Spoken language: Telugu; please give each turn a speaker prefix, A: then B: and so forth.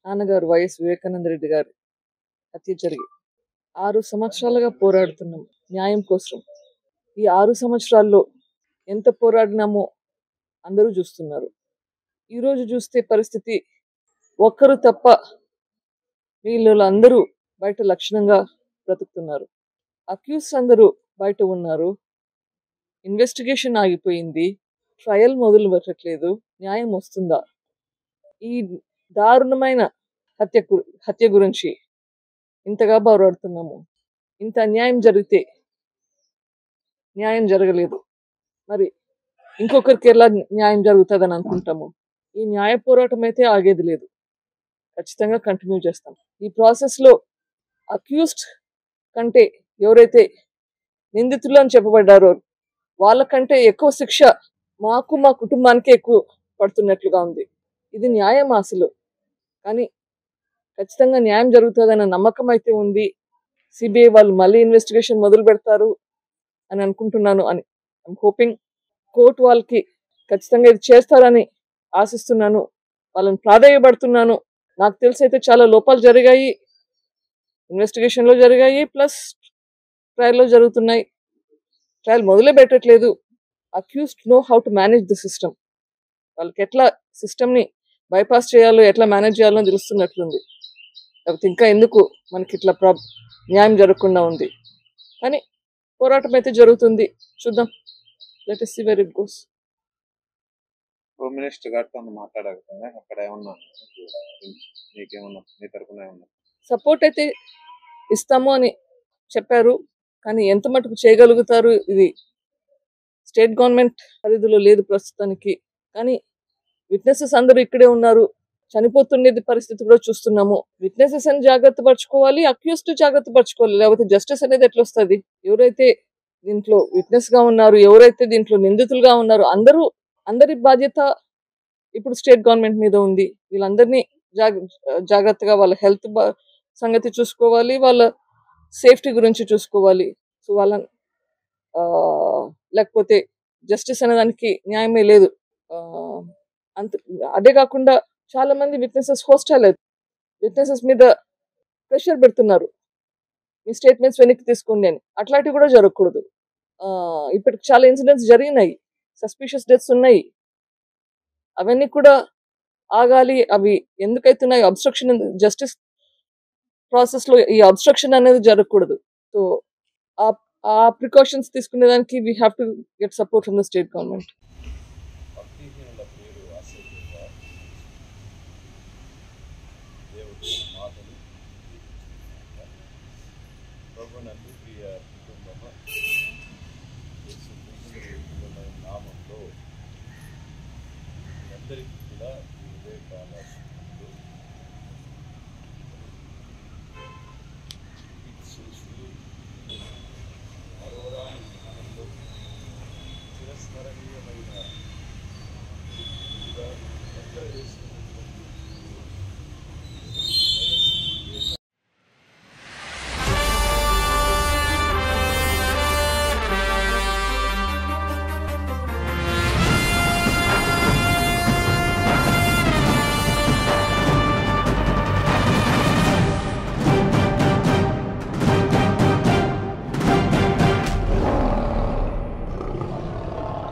A: నాన్నగారు వైఎస్ వివేకానంద రెడ్డి గారి హత్య జరిగి 6 సంవత్సరాలుగా పోరాడుతున్నాం న్యాయం కోసం. ఈ 6 సంవత్సరాల్లో ఎంత పోరాడినామో అందరూ చూస్తున్నారు. ఈరోజు చూస్తే పరిస్థితి ఒక్కరు తప్ప వీళ్ళందరూ బయట లక్షణంగా బ్రతుకుతున్నారు. అక్యూస్ అందరూ బయట ఉన్నారు. ఇన్వెస్టిగేషన్ ఆగిపోయింది. ట్రయల్ మొదలు పెట్టట్లేదు. న్యాయం వస్తుందా? ఈ దారుణమైన హత్య గురించి ఇంతగా పోరాడుతున్నాము. ఇంత అన్యాయం జరిగితే న్యాయం జరగలేదు, మరి ఇంకొకరికి ఎలా న్యాయం జరుగుతుందని అనుకుంటాము. ఈ న్యాయ పోరాటం అయితే ఆగేది లేదు. ఖచ్చితంగా కంటిన్యూ చేస్తాం. ఈ ప్రాసెస్లో అక్యూస్డ్ కంటే ఎవరైతే నిందితులు అని చెప్పబడ్డారో వాళ్ళకంటే ఎక్కువ శిక్ష మాకు మా కుటుంబానికి ఎక్కువ పడుతున్నట్లుగా ఉంది. ఇది న్యాయం అసలు. కానీ ఖచ్చితంగా న్యాయం జరుగుతుందన్న నమ్మకం అయితే ఉంది. సిబిఐ వాళ్ళు మళ్ళీ ఇన్వెస్టిగేషన్ మొదలు పెడతారు అని అనుకుంటున్నాను. ఐఎమ్ హోపింగ్ కోర్టు వాళ్ళకి ఖచ్చితంగా ఇది చేస్తారని ఆశిస్తున్నాను. వాళ్ళని ప్రాధాన్యపడుతున్నాను. నాకు తెలిసి అయితే చాలా లోపాలు జరిగాయి, ఇన్వెస్టిగేషన్లో జరిగాయి, ప్లస్ ట్రయల్లో జరుగుతున్నాయి. ట్రయల్ మొదలే పెట్టట్లేదు. Accused know how to manage the system. వాళ్ళకి ఎట్లా సిస్టమ్ని బైపాస్ చేయాలో, ఎట్లా మేనేజ్ చేయాలో తెలుస్తున్నట్లుంది. లేకపోతే ఇంకా ఎందుకు మనకి ఇట్లా న్యాయం జరగకుండా ఉంది. కానీ పోరాటం అయితే జరుగుతుంది. చూద్దాం. Let us see where it goes.
B: Home minister గారితో మాట్లాడకపోతే అక్కడ ఏమన్నా మీకేమన్నా మీ తరపున ఏమన్నా
A: సపోర్ట్ అయితే ఇస్తాము అని చెప్పారు. కానీ ఎంత మటుకు చేయగలుగుతారు, ఇది స్టేట్ గవర్నమెంట్ పరిధిలో లేదు ప్రస్తుతానికి. కానీ విట్నెసెస్ అందరూ ఇక్కడే ఉన్నారు. చనిపోతుండేది పరిస్థితి కూడా చూస్తున్నాము. విట్నెసెస్ అని జాగ్రత్త పరచుకోవాలి, అక్యూస్డ్ జాగ్రత్త పరచుకోవాలి. లేకపోతే జస్టిస్ అనేది ఎట్లా వస్తుంది? ఎవరైతే దీంట్లో విట్నెస్ గా ఉన్నారు, ఎవరైతే దీంట్లో నిందితులుగా ఉన్నారు, అందరి బాధ్యత ఇప్పుడు స్టేట్ గవర్నమెంట్ మీద ఉంది. వీళ్ళందరినీ జాగ్రత్తగా వాళ్ళ హెల్త్ సంగతి చూసుకోవాలి, వాళ్ళ సేఫ్టీ గురించి చూసుకోవాలి. సో వాళ్ళ లేకపోతే జస్టిస్ అనేదానికి న్యాయమే లేదు. అంత అదే కాకుండా చాలా మంది విట్నెసెస్ హోస్టైల్ విట్నెసెస్ మీద ప్రెషర్ పెడుతున్నారు, మీ స్టేట్మెంట్స్ వెనక్కి తీసుకోండి అని. అట్లాంటివి కూడా జరగకూడదు. ఇప్పటికి చాలా ఇన్సిడెంట్స్ జరిగినాయి, సస్పిషియస్ డెత్స్ ఉన్నాయి. అవన్నీ కూడా ఆగాలి. అవి ఎందుకైతున్నాయి? అబ్స్ట్రక్షన్, జస్టిస్ ప్రాసెస్ లో ఈ అబ్స్ట్రక్షన్ అనేది జరగకూడదు. సో ఆ ప్రికాషన్స్ తీసుకునేదానికి we have to get support from the state government.
C: చిరస్మరణీయమైన